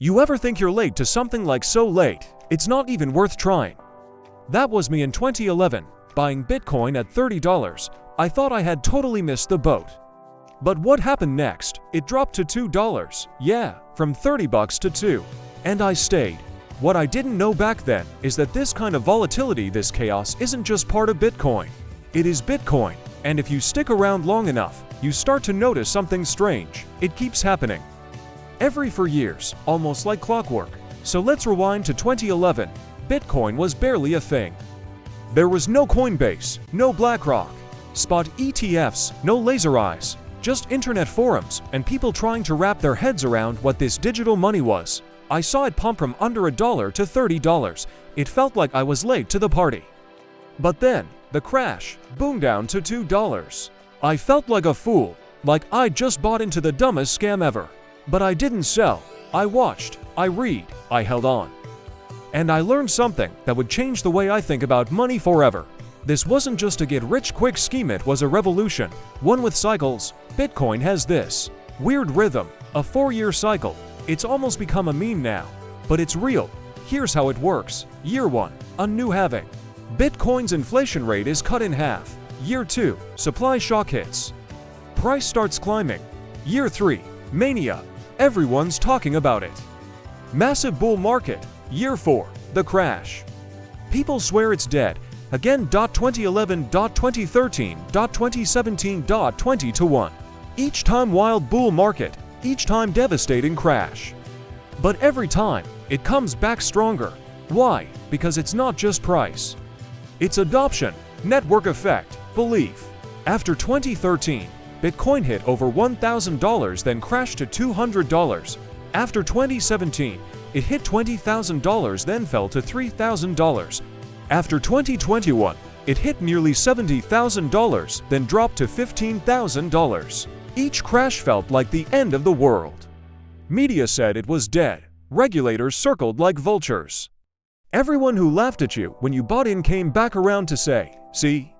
You ever think you're late to something like so late, it's not even worth trying? That was me in 2011, buying Bitcoin at $30. I thought I had totally missed the boat. But what happened next? It dropped to $2. Yeah, from 30 bucks to 2. And I stayed. What I didn't know back then is that this kind of volatility, this chaos, isn't just part of Bitcoin. It is Bitcoin. And if you stick around long enough, you start to notice something strange. It keeps happening. Every 4 years, almost like clockwork. So let's rewind to 2011. Bitcoin was barely a thing. There was no Coinbase, no BlackRock, spot ETFs, no laser eyes, just internet forums and people trying to wrap their heads around what this digital money was. I saw it pump from under $1 to $30. It felt like I was late to the party. But then, the crash, boom, down to $2. I felt like a fool, like I just bought into the dumbest scam ever. But I didn't sell. I watched, I read, I held on. And I learned something that would change the way I think about money forever. This wasn't just a get-rich-quick scheme, it was a revolution, one with cycles. Bitcoin has this weird rhythm, a 4-year cycle. It's almost become a meme now, but it's real. Here's how it works. Year 1, a new halving. Bitcoin's inflation rate is cut in half. Year 2, supply shock hits. Price starts climbing. Year 3, mania. Everyone's talking about it. Massive bull market. Year 4, the crash. People swear it's dead. Again, 2011, 2013, 2017, 20 to 1. Each time wild bull market, each time devastating crash. But every time, it comes back stronger. Why? Because it's not just price. It's adoption, network effect, belief. After 2013, Bitcoin hit over $1,000, then crashed to $200. After 2017, it hit $20,000, then fell to $3,000. After 2021, it hit nearly $70,000, then dropped to $15,000. Each crash felt like the end of the world. Media said it was dead. Regulators circled like vultures. Everyone who laughed at you when you bought in came back around to say, "See?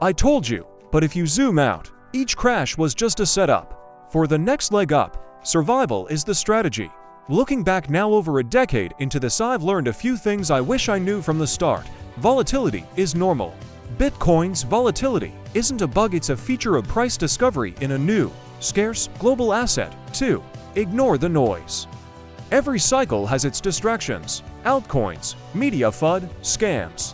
I told you." But if you zoom out, each crash was just a setup. For the next leg up, survival is the strategy. Looking back now over a decade into this, I've learned a few things I wish I knew from the start. Volatility is normal. Bitcoin's volatility isn't a bug, it's a feature of price discovery in a new, scarce, global asset. 2. Ignore the noise. Every cycle has its distractions. Altcoins, media FUD, scams.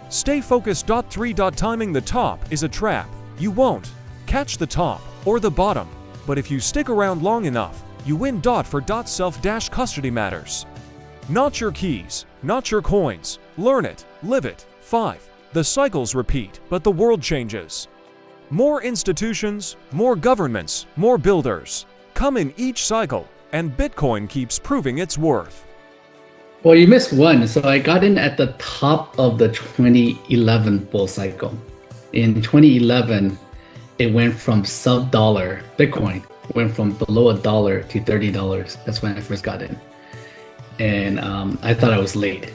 Stay focused. 3. Timing the top is a trap. You won't catch the top or the bottom, but if you stick around long enough, you win. For self-custody matters. Not your keys, not your coins. Learn it, live it. 5. The cycles repeat, but the world changes. More institutions, more governments, more builders come in each cycle, and Bitcoin keeps proving its worth. Well, you missed one. So I got in at the top of the 2011 bull cycle. In 2011, it went from sub-dollar. Bitcoin went from below $1 to $30. That's when I first got in. And I thought I was late.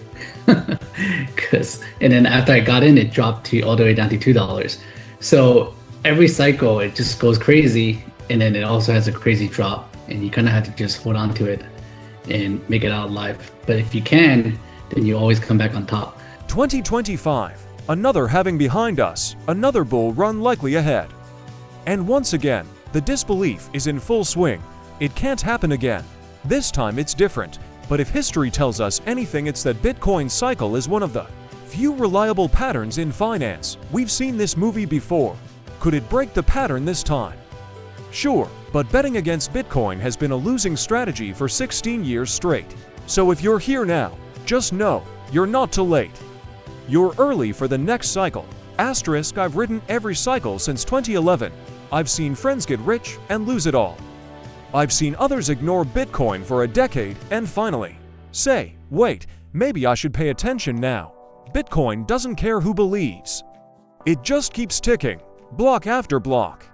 And then after I got in, it dropped all the way down to $2. So every cycle, it just goes crazy. And then it also has a crazy drop. And you kind of have to just hold on to it and make it out alive. But if you can, then you always come back on top. 2025, another halving behind us, another bull run likely ahead. And once again, the disbelief is in full swing. It can't happen again. This time it's different. But if history tells us anything, it's that Bitcoin's cycle is one of the few reliable patterns in finance. We've seen this movie before. Could it break the pattern this time? Sure, but betting against Bitcoin has been a losing strategy for 16 years straight. So if you're here now, just know you're not too late. You're early for the next cycle. Asterisk, I've ridden every cycle since 2011. I've seen friends get rich and lose it all. I've seen others ignore Bitcoin for a decade and finally say, wait, maybe I should pay attention now. Bitcoin doesn't care who believes. It just keeps ticking, block after block,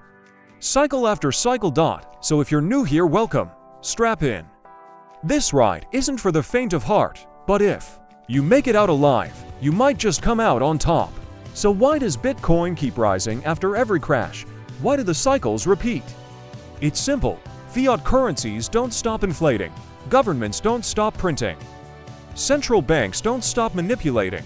cycle after cycle. So if you're new here, welcome. Strap in. This ride isn't for the faint of heart, but if you make it out alive, you might just come out on top. So why does Bitcoin keep rising after every crash? Why do the cycles repeat? It's simple. Fiat currencies don't stop inflating. Governments don't stop printing. Central banks don't stop manipulating.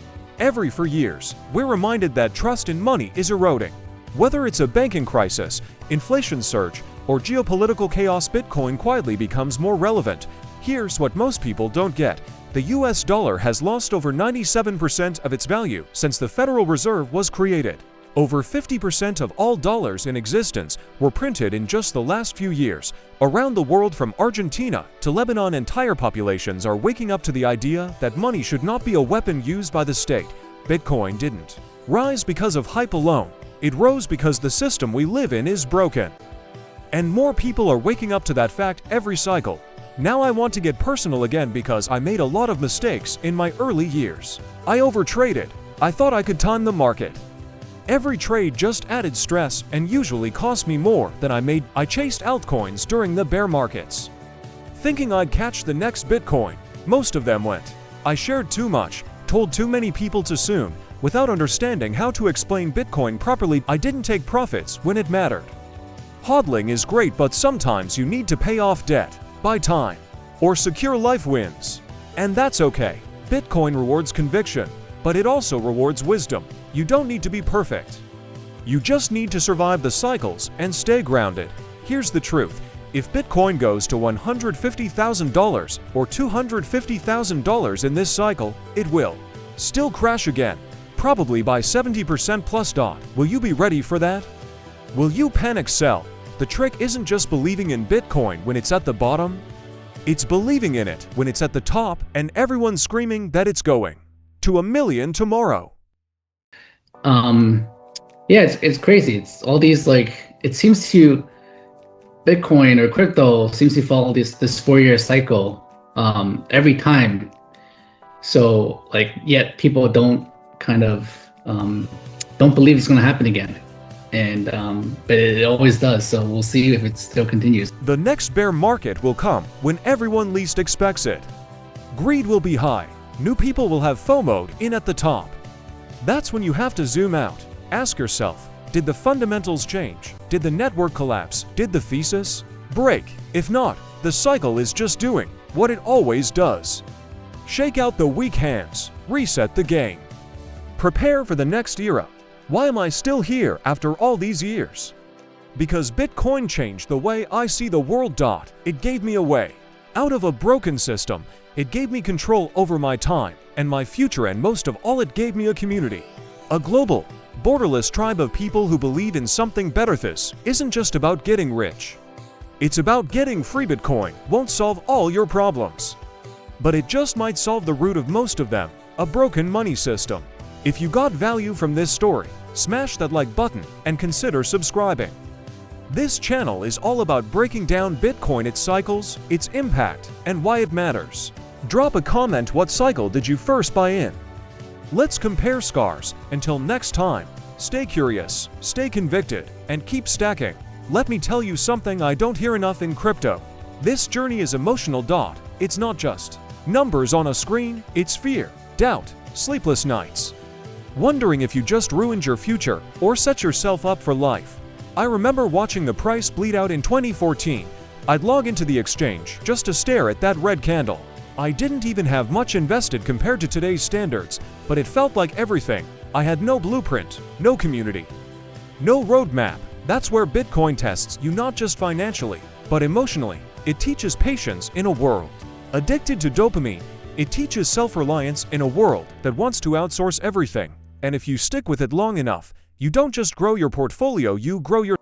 For years, we're reminded that trust in money is eroding. Whether it's a banking crisis, inflation surge, or geopolitical chaos, Bitcoin quietly becomes more relevant. Here's what most people don't get. The US dollar has lost over 97% of its value since the Federal Reserve was created. Over 50% of all dollars in existence were printed in just the last few years. Around the world, from Argentina to Lebanon, entire populations are waking up to the idea that money should not be a weapon used by the state. Bitcoin didn't rise because of hype alone. It rose because the system we live in is broken. And more people are waking up to that fact every cycle. Now I want to get personal again because I made a lot of mistakes in my early years. I overtraded. I thought I could time the market. Every trade just added stress and usually cost me more than I made. I chased altcoins during the bear markets, thinking I'd catch the next Bitcoin. Most of them went. I shared too much, told too many people too soon, without understanding how to explain Bitcoin properly. I didn't take profits when it mattered. Hodling is great, but sometimes you need to pay off debt, buy time, or secure life wins. And that's okay. Bitcoin rewards conviction, but it also rewards wisdom. You don't need to be perfect. You just need to survive the cycles and stay grounded. Here's the truth. If Bitcoin goes to $150,000 or $250,000 in this cycle, it will still crash again, probably by 70% plus. Will you be ready for that? Will you panic sell? The trick isn't just believing in Bitcoin when it's at the bottom. It's believing in it when it's at the top and everyone's screaming that it's going to $1 million tomorrow. Yeah, it's crazy. It's all these, like, it seems to, Bitcoin or crypto seems to follow this 4-year cycle every time. So, like, yet people don't don't believe it's going to happen again. And but it always does. So we'll see if it still continues. The next bear market will come when everyone least expects it. Greed will be high. New people will have FOMO'd in at the top. That's when you have to zoom out. Ask yourself, did the fundamentals change? Did the network collapse? Did the thesis break? If not, the cycle is just doing what it always does. Shake out the weak hands, reset the game. Prepare for the next era. Why am I still here after all these years? Because Bitcoin changed the way I see the world. It gave me a way out of a broken system. It gave me control over my time and my future, and most of all, it gave me a community. A global, borderless tribe of people who believe in something better. This isn't just about getting rich. It's about getting free. Bitcoin won't solve all your problems, but it just might solve the root of most of them, a broken money system. If you got value from this story, smash that like button and consider subscribing. This channel is all about breaking down Bitcoin, its cycles, its impact, and why it matters. Drop a comment. What cycle did you first buy in? Let's compare scars. Until next time, stay curious, stay convicted, and keep stacking. Let me tell you something I don't hear enough in crypto. This journey is emotional. It's not just numbers on a screen, it's fear, doubt, sleepless nights, wondering if you just ruined your future or set yourself up for life. I remember watching the price bleed out in 2014. I'd log into the exchange just to stare at that red candle. I didn't even have much invested compared to today's standards, but it felt like everything. I had no blueprint, no community, no roadmap. That's where Bitcoin tests you, not just financially, but emotionally. It teaches patience in a world addicted to dopamine. It teaches self-reliance in a world that wants to outsource everything. And if you stick with it long enough, you don't just grow your portfolio, you grow your